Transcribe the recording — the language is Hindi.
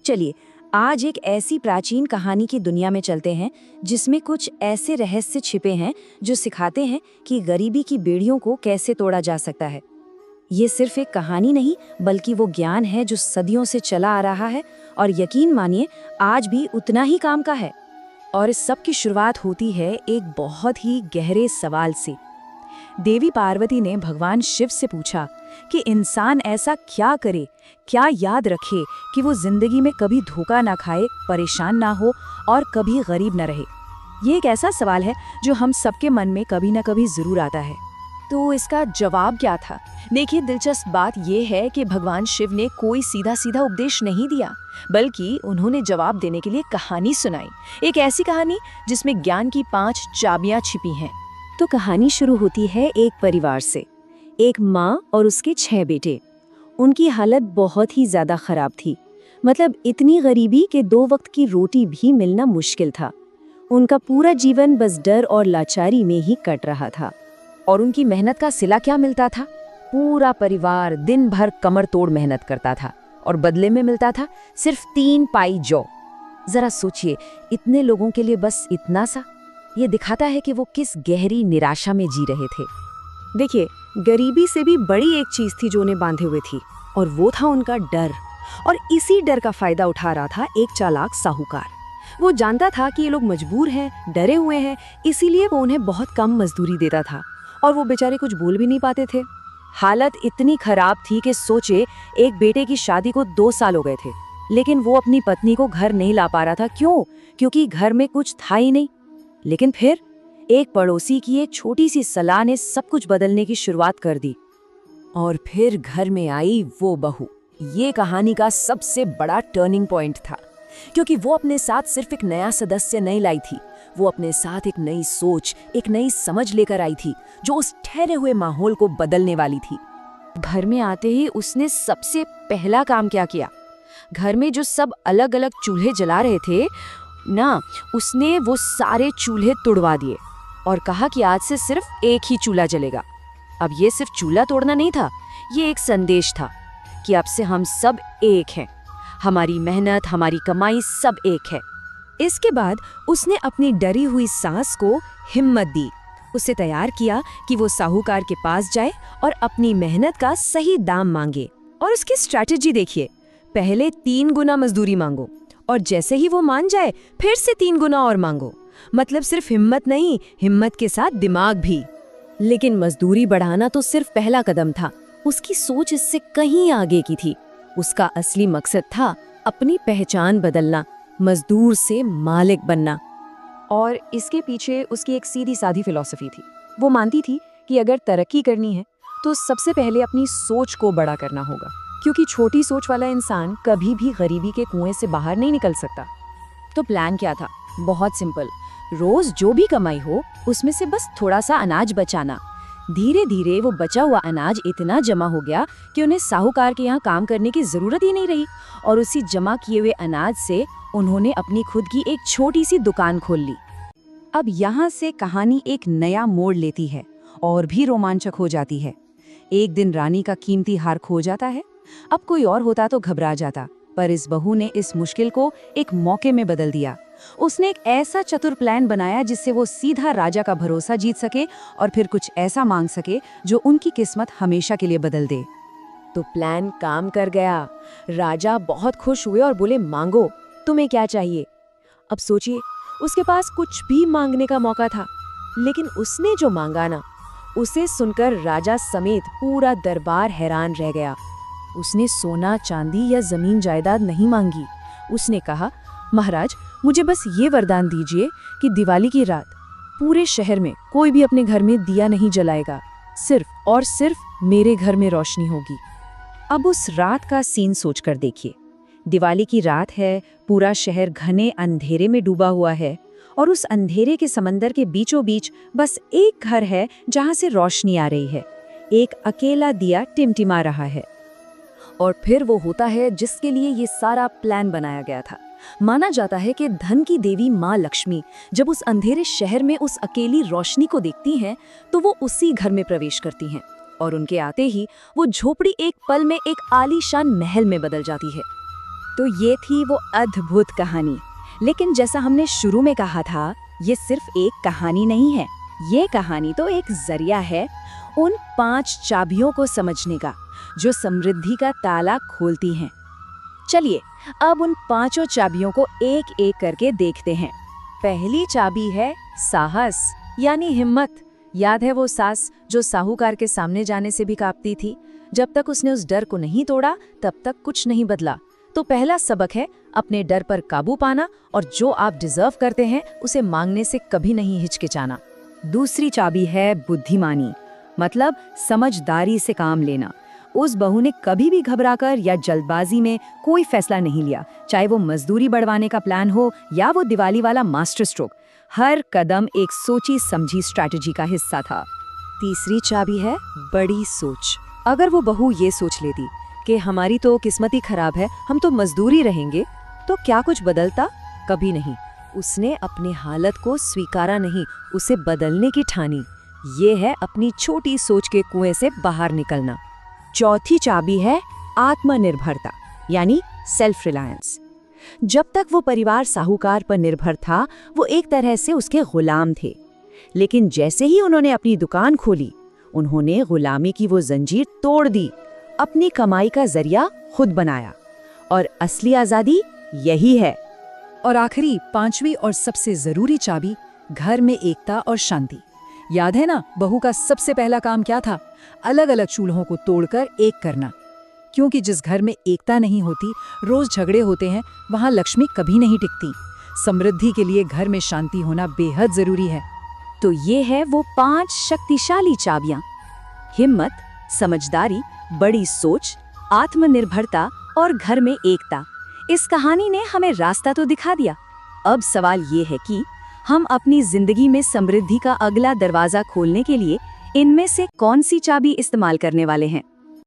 चलिए आज एक ऐसी प्राचीन कहानी की दुनिया में चलते हैं जिसमें कुछ ऐसे रहस्य छिपे हैं जो सिखाते हैं कि गरीबी की बेड़ियों को कैसे तोड़ा जा सकता है। ये सिर्फ एक कहानी नहीं बल्कि वो ज्ञान है जो सदियों से चला आ रहा है और यकीन मानिए आज भी उतना ही काम का है। और इस सब की शुरुआत होती है एक बहुत ही गहरे सवाल से। देवी पार्वती ने भगवान शिव से पूछा कि इंसान ऐसा क्या करे, क्या याद रखे कि वो जिंदगी में कभी धोखा ना खाए, परेशान ना हो और कभी गरीब ना रहे। ये एक ऐसा सवाल है जो हम सबके मन में कभी ना कभी जरूर आता है। तो इसका जवाब क्या था? देखिए, दिलचस्प बात यह है कि भगवान शिव ने कोई सीधा सीधा उपदेश नहीं दिया, बल्कि उन्होंने जवाब देने के लिए कहानी सुनाई। एक ऐसी कहानी जिसमें ज्ञान की 5 चाबियां छिपी हैं। तो कहानी शुरू होती है एक परिवार से। एक माँ और उसके 6 बेटे। उनकी हालत बहुत ही ज्यादा खराब थी। मतलब इतनी गरीबी कि 2 वक्त की रोटी भी मिलना मुश्किल था। उनका पूरा जीवन बस डर और लाचारी में ही कट रहा था। और उनकी मेहनत का सिला क्या मिलता था? पूरा परिवार दिन भर कमर तोड़ मेहनत करता था और बदले में मिलता था सिर्फ 3 पाई जौ। जरा सोचिए, इतने लोगों के लिए बस इतना सा। ये दिखाता है कि वो किस गहरी निराशा में जी रहे थे। देखिए, गरीबी से भी बड़ी एक चीज थी जो उन्हें बांधे हुए थी, और वो था उनका डर। और इसी डर का फायदा उठा रहा था एक चालाक साहूकार। वो जानता था कि ये लोग मजबूर हैं, डरे हुए हैं, इसीलिए वो उन्हें बहुत कम मजदूरी देता था और वो बेचारे कुछ बोल भी नहीं पाते थे। हालत इतनी खराब थी कि सोचे, एक बेटे की शादी को 2 साल हो गए थे, लेकिन वो अपनी पत्नी को घर नहीं ला पा रहा था। क्यों? क्योंकि घर में कुछ था ही नहीं। लेकिन फिर एक पड़ोसी की एक छोटी सी सलाह ने सब कुछ बदलने की शुरुआत कर दी। और फिर घर में आई वो बहू। ये कहानी का सबसे बड़ा टर्निंग पॉइंट था, क्योंकि वो अपने साथ सिर्फ एक नया सदस्य नहीं लाई थी, वो अपने साथ एक नई सोच, एक नई समझ लेकर आई थी जो उस ठहरे हुए माहौल को बदलने वाली थी। घर में आते ही उसने सबसे पहला काम क्या किया? घर में जो सब अलग अलग चूल्हे जला रहे थे ना, उसने वो सारे चूल्हे तुड़वा दिए और कहा कि आज से सिर्फ एक ही चूल्हा जलेगा। अब ये सिर्फ चूल्हा तोड़ना नहीं था, ये एक संदेश था कि अब से हम सब एक हैं। हमारी मेहनत, हमारी कमाई सब एक है। इसके बाद उसने अपनी डरी हुई सास को हिम्मत दी। उसे तैयार किया कि वो साहूकार के पास जाए और अपनी मेहनत का सही दाम मांगे। और उसकी स्ट्रैटेजी देखिए, पहले 3 गुना मजदूरी मांगो और जैसे ही वो मान जाए फिर से 3 गुना और मांगो। मतलब सिर्फ हिम्मत नहीं, हिम्मत के साथ दिमाग भी। लेकिन मजदूरी बढ़ाना तो सिर्फ पहला कदम था। उसकी सोच इससे कहीं आगे की थी। उसका असली मकसद था अपनी पहचान बदलना, मजदूर से मालिक बनना। और इसके पीछे उसकी एक सीधी साधी फिलॉसफी थी। वो मानती थी कि अगर तरक्की करनी है तो सबसे पहले अपनी सोच को बड़ा करना होगा, क्योंकि छोटी सोच वाला इंसान कभी भी गरीबी के कुएं से बाहर नहीं निकल सकता। तो प्लान क्या था? बहुत सिंपल। रोज जो भी कमाई हो उसमें से बस थोड़ा सा अनाज बचाना। धीरे धीरे वो बचा हुआ अनाज इतना जमा हो गया कि उन्हें साहूकार के यहाँ काम करने की जरूरत ही नहीं रही। और उसी जमा किए हुए अनाज से उन्होंने अपनी खुद की एक छोटी सी दुकान खोल ली। अब यहाँ से कहानी एक नया मोड़ लेती है और भी रोमांचक हो जाती है। एक दिन रानी का कीमती हार खो जाता है। अब कोई और होता तो घबरा जाता, पर इस बहू ने इस मुश्किल को एक मौके में बदल दिया। उसने एक ऐसा चतुर प्लान बनाया जिससे वो सीधा राजा का भरोसा जीत सके और फिर कुछ ऐसा मांग सके जो उनकी किस्मत हमेशा के लिए बदल दे। तो प्लान काम कर गया। राजा बहुत खुश हुए और बोले, मांगो, तुम्हें क्या चाहिए? अब सोचिए, उसके पास कुछ भी मांगने का मौका था, लेकिन उसने जो मांगा ना, उसे सुनकर राजा समेत पूरा दरबार हैरान रह गया। उसने सोना, चांदी या जमीन जायदाद नहीं मांगी। उसने कहा, महाराज, मुझे बस ये वरदान दीजिए कि दिवाली की रात पूरे शहर में कोई भी अपने घर में दिया नहीं जलाएगा, सिर्फ और सिर्फ मेरे घर में रोशनी होगी। अब उस रात का सीन सोचकर देखिए। दिवाली की रात है, पूरा शहर घने अंधेरे में डूबा हुआ है और उस अंधेरे के समंदर के बीचों बीच बस एक घर है जहां से रोशनी आ रही है। एक अकेला दिया टिमटिमा रहा है। और फिर वो होता है जिसके लिए ये सारा प्लान बनाया गया था। माना जाता है कि धन की देवी माँ लक्ष्मी जब उस अंधेरे शहर में उस अकेली रोशनी को देखती हैं तो वो उसी घर में प्रवेश करती हैं और उनके आते ही वो झोपड़ी एक पल में एक आलीशान महल में बदल जाती है। तो ये थी वो अद्भुत कहानी। लेकिन जैसा हमने शुरू में कहा था, ये सिर्फ एक कहानी नहीं है। ये कहानी तो एक जरिया है उन 5 चाबियों को समझने का जो समृद्धि का ताला खोलती हैं। चलिए अब उन 5 चाबियों को एक एक करके देखते हैं। पहली चाबी है साहस यानी हिम्मत। याद है वो सास जो साहूकार के सामने जाने से भी कांपती थी? जब तक उसने उस डर को नहीं तोड़ा तब तक कुछ नहीं बदला। तो पहला सबक है अपने डर पर काबू पाना और जो आप डिजर्व करते हैं उसे मांगने से कभी नहीं हिचकिचाना। दूसरी चाबी है बुद्धिमानी, मतलब समझदारी से काम लेना। उस बहू ने कभी भी घबराकर या जल्दबाजी में कोई फैसला नहीं लिया, चाहे वो मजदूरी बढ़वाने का प्लान हो या वो दिवाली वाला मास्टर स्ट्रोक। हर कदम एक सोची समझी स्ट्रैटेजी का हिस्सा था। तीसरी चाबी है बड़ी सोच। अगर वो बहू ये सोच लेती कि हमारी तो किस्मत ही खराब है, हम तो मजदूरी रहेंगे, तो क्या कुछ बदलता? कभी नहीं। उसने अपनी हालत को स्वीकारा नहीं, उसे बदलने की ठानी। ये है अपनी छोटी सोच के कुएं से बाहर निकलना। चौथी चाबी है आत्मनिर्भरता यानी सेल्फ रिलायंस। जब तक वो परिवार साहूकार पर निर्भर था, वो एक तरह से उसके गुलाम थे। लेकिन जैसे ही उन्होंने अपनी दुकान खोली, उन्होंने गुलामी की वो जंजीर तोड़ दी, अपनी कमाई का जरिया खुद बनाया। और असली आजादी यही है। और आखिरी 5वीं और सबसे जरूरी चाबी, घर में एकता और शांति। याद है ना, बहू का सबसे पहला काम क्या था? अलग अलग चूल्हों को तोड़कर एक करना। क्योंकि जिस घर में एकता नहीं होती, रोज झगड़े होते हैं, वहां लक्ष्मी कभी नहीं टिकती। समृद्धि के लिए घर में शांति होना बेहद जरूरी है। तो ये है वो 5 शक्तिशाली चाबियां: हिम्मत, समझदारी, बड़ी सोच, आत्मनिर्भरता और घर में एकता। इस कहानी ने हमें रास्ता तो दिखा दिया। अब सवाल ये है कि हम अपनी जिंदगी में समृद्धि का अगला दरवाजा खोलने के लिए इनमें से कौन सी चाबी इस्तेमाल करने वाले हैं।